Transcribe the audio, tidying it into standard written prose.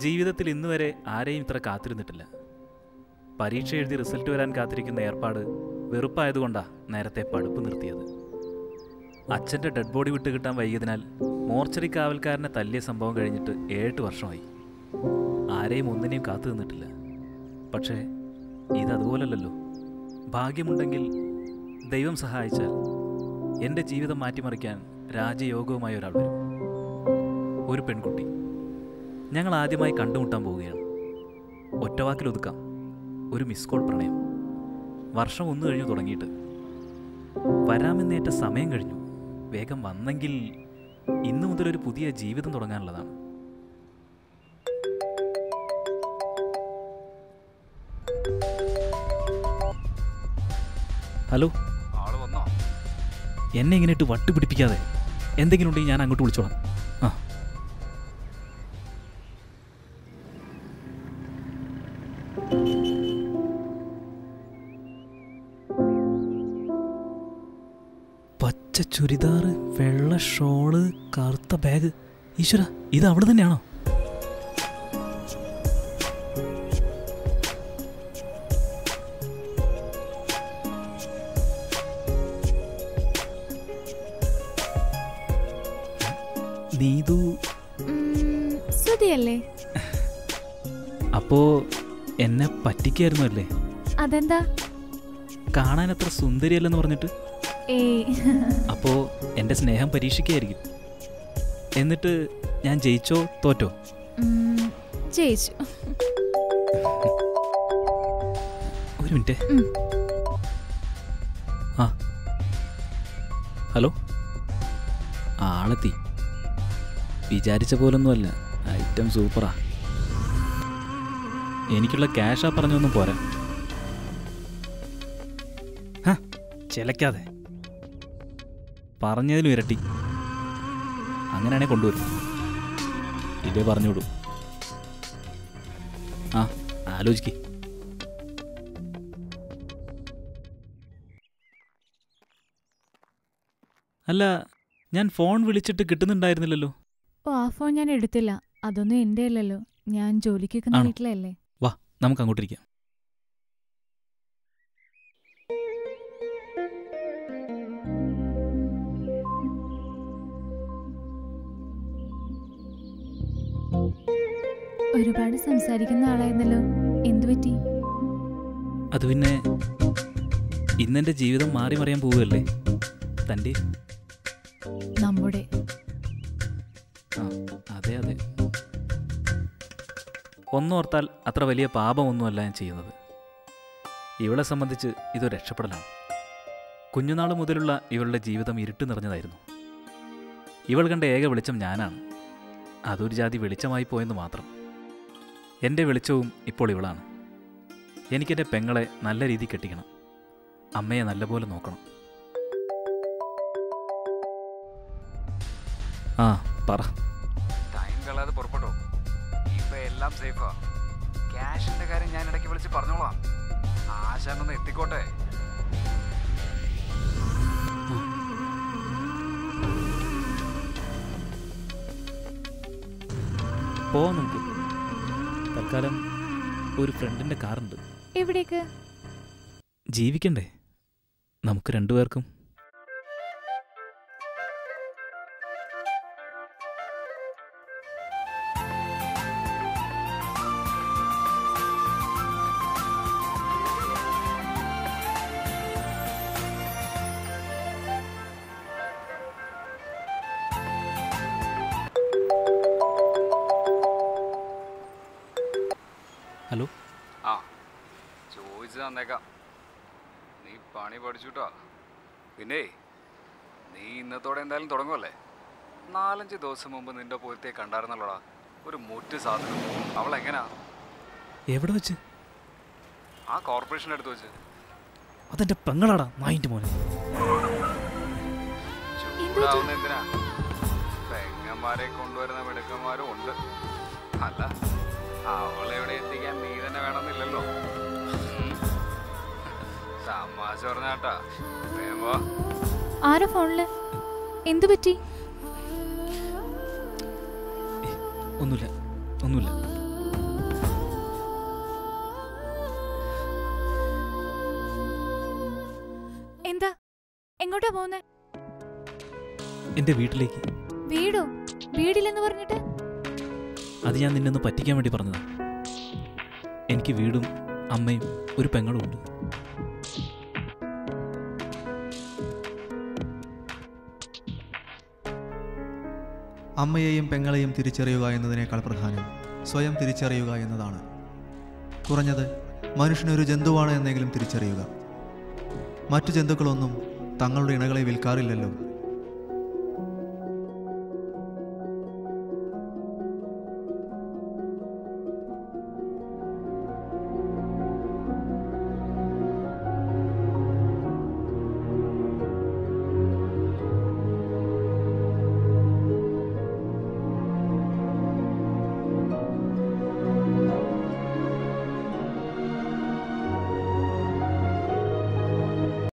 ജീവിതത്തിൽ ഇന്നുവരെ ആരെയും ഇത്ര കാത്തിരുന്നിട്ടില്ല. പരീക്ഷ എഴുതി റിസൾട്ട് വരാൻ കാത്തിരിക്കുന്ന ഏർപ്പാട് വെറുപ്പായതുകൊണ്ടാണ് നേരത്തെ പഠിപ്പ് നിർത്തിയത്. അച്ഛൻ്റെ ഡെഡ് ബോഡി വിട്ട് കിട്ടാൻ വൈകിയതിനാൽ മോർച്ചറി കാവൽക്കാരനെ തല്ലിയ സംഭവം കഴിഞ്ഞിട്ട് 7 വർഷമായി. ആരെയും ഒന്നിനെയും കാത്തു നിന്നിട്ടില്ല. പക്ഷേ ഇതതുപോലല്ലോ. ഭാഗ്യമുണ്ടെങ്കിൽ, ദൈവം സഹായിച്ചാൽ എൻ്റെ ജീവിതം മാറ്റിമറിക്കാൻ രാജയോഗവുമായി ഒരാൾ വരും. ഒരു പെൺകുട്ടി. ഞങ്ങൾ ആദ്യമായി കണ്ടുമുട്ടാൻ പോവുകയാണ്. ഒറ്റവാക്കിലൊതുക്കാം, ഒരു മിസ് കോൾ പ്രണയം. വർഷം 1 കഴിഞ്ഞു തുടങ്ങിയിട്ട്. വരാമെന്നേറ്റ സമയം കഴിഞ്ഞു. വേഗം വന്നെങ്കിൽ ഇന്നു മുതലൊരു പുതിയ ജീവിതം തുടങ്ങാനുള്ളതാണ്. ഹലോ, എന്നെ ഇങ്ങനെ ഇട്ട് വട്ട് പിടിപ്പിക്കാതെ. എന്തെങ്കിലും ഉണ്ടെങ്കിൽ ഞാൻ അങ്ങോട്ട് വിളിച്ചോളാം. ആ, പച്ച ചുരിദാറ്, വെള്ള ഷോള്, കറുത്ത ബാഗ്. ഈശ്വര, ഇത് അവിടെ തന്നെയാണോ? നീതു സുധിയല്ലേ? അപ്പോ എന്നെ പറ്റിക്കായിരുന്നു അല്ലേ? അതെന്താ? കാണാൻ അത്ര സുന്ദരിയല്ലെന്ന് പറഞ്ഞിട്ട്. അപ്പോ എന്റെ സ്നേഹം പരീക്ഷിക്കായിരിക്കും. എന്നിട്ട് ഞാൻ ജയിച്ചോ തോറ്റോ? ജയിച്ചു. ഒരു മിനിറ്റ്. ആ, ഹലോ. ആളെത്തി. വിചാരിച്ച പോലൊന്നുമല്ല, ഐറ്റം സൂപ്പറാ. എനിക്കുള്ള ക്യാഷാ പറഞ്ഞൊന്നും പോരാ. ചിലക്കാതെ, പറഞ്ഞതിലും ഇരട്ടി. അങ്ങനെയാണെ കൊണ്ടുവരും. ഇതേ പറഞ്ഞുവിടും. ആ, ആലോചിക്ക്. അല്ല, ഞാൻ ഫോൺ വിളിച്ചിട്ട് കിട്ടുന്നുണ്ടായിരുന്നില്ലല്ലോ. ഓ, ആ ഫോൺ ഞാൻ എടുത്തില്ല. അതൊന്നും എൻ്റെ അല്ലല്ലോ. ഞാൻ ജോലിക്ക് നിൽക്കുന്ന വീട്ടിലല്ലേ. വാ, നമുക്ക് അങ്ങോട്ടിരിക്കാം. ഒരുപാട് സംസാരിക്കുന്ന ആളായിരുന്നല്ലോ. എന്തു പറ്റി? അത് പിന്നെ ഇന്നെന്റെ ജീവിതം മാറി മറിയാൻ പോവുകയല്ലേ. തൻ്റെ നമ്മുടെ. ആ, അതെ അതെ. ഒന്നോർത്താൽ അത്ര വലിയ പാപമൊന്നുമല്ല ഞാൻ ചെയ്യുന്നത്. ഇവളെ സംബന്ധിച്ച് ഇതൊരു രക്ഷപ്പെടലാണ്. കുഞ്ഞുനാൾ മുതലുള്ള ഇവളുടെ ജീവിതം ഇരുട്ട് നിറഞ്ഞതായിരുന്നു. ഇവൾ കണ്ട ഏക വെളിച്ചം ഞാനാണ്. അതൊരു ജാതി വെളിച്ചമായി പോയെന്ന് മാത്രം. എൻ്റെ വെളിച്ചവും ഇപ്പോൾ ഇവളാണ്. എനിക്കെൻ്റെ പെങ്ങളെ നല്ല രീതിയിൽ കെട്ടിക്കണം. അമ്മയെ നല്ലപോലെ നോക്കണം. ആ, പറ. ടൈം കളയാതെ പുറപ്പെട്ടോ. ഇപ്പൊ എല്ലാം സേഫാ. ക്യാഷിന്റെ കാര്യം ഞാൻ ഇടയ്ക്ക് വിളിച്ച് പറഞ്ഞോളാം. ആശാനൊന്ന് എത്തിക്കോട്ടെ. പോവാം നമുക്ക്. തൽക്കാലം ഒരു ഫ്രണ്ടിൻ്റെ കാറുണ്ട്. എവിടേക്ക്? ജീവിക്കണ്ടേ നമുക്ക് രണ്ടുപേർക്കും? ഹലോ. ആ, ചോദിച്ചു തന്നേക്കാം. നീ പണി പഠിച്ചുട്ടോ. പിന്നെ നീ ഇന്നത്തോടെ എന്തായാലും തുടങ്ങുമല്ലേ? 4-5 ദിവസം മുമ്പ് നിന്റെ പോലത്തെ കണ്ടായിരുന്നല്ലോടാ ഒരു മുറ്റ് സാധനം. അവളെങ്ങനാ? എവിടെ വെച്ച്? ആ കോർപ്പറേഷൻ എടുത്ത് വെച്ച്. അതെന്റെ പെങ്ങളാടാ, നായിന്റെ മോനെ. ചൂടാവുന്ന എന്തിനാ? പെങ്ങന്മാരെ കൊണ്ടുവരുന്ന മിടുക്കന്മാരും ഉണ്ട്. അല്ല, അവളെവിടെ എത്തിക്കാൻ നീ തന്നെ വേണമെന്നില്ലല്ലോ. തമാശ പറഞ്ഞാട്ടാ. ആരാ ഫോണില്? എന്തു പറ്റി? ഒന്നുമില്ല. എങ്ങോട്ടാ പോകുന്നേ? എൻ്റെ വീട്ടിലേക്ക്. വീടോ? വീടില്ലെന്ന് പറഞ്ഞിട്ട്? അത് ഞാൻ നിന്നൊന്ന് പറ്റിക്കാൻ വേണ്ടി പറഞ്ഞതാ. എനിക്ക് വീടും അമ്മയും ഒരു പെങ്ങളും ഉണ്ട്. അമ്മയെയും പെങ്ങളെയും തിരിച്ചറിയുക എന്നതിനേക്കാൾ പ്രധാനം സ്വയം തിരിച്ചറിയുക എന്നതാണ്. കുറഞ്ഞത് മനുഷ്യനൊരു ജന്തുവാണ് എന്നെങ്കിലും തിരിച്ചറിയുക. മറ്റു ജന്തുക്കളൊന്നും തങ്ങളുടെ ഇണകളെ വിൽക്കാറില്ലല്ലോ.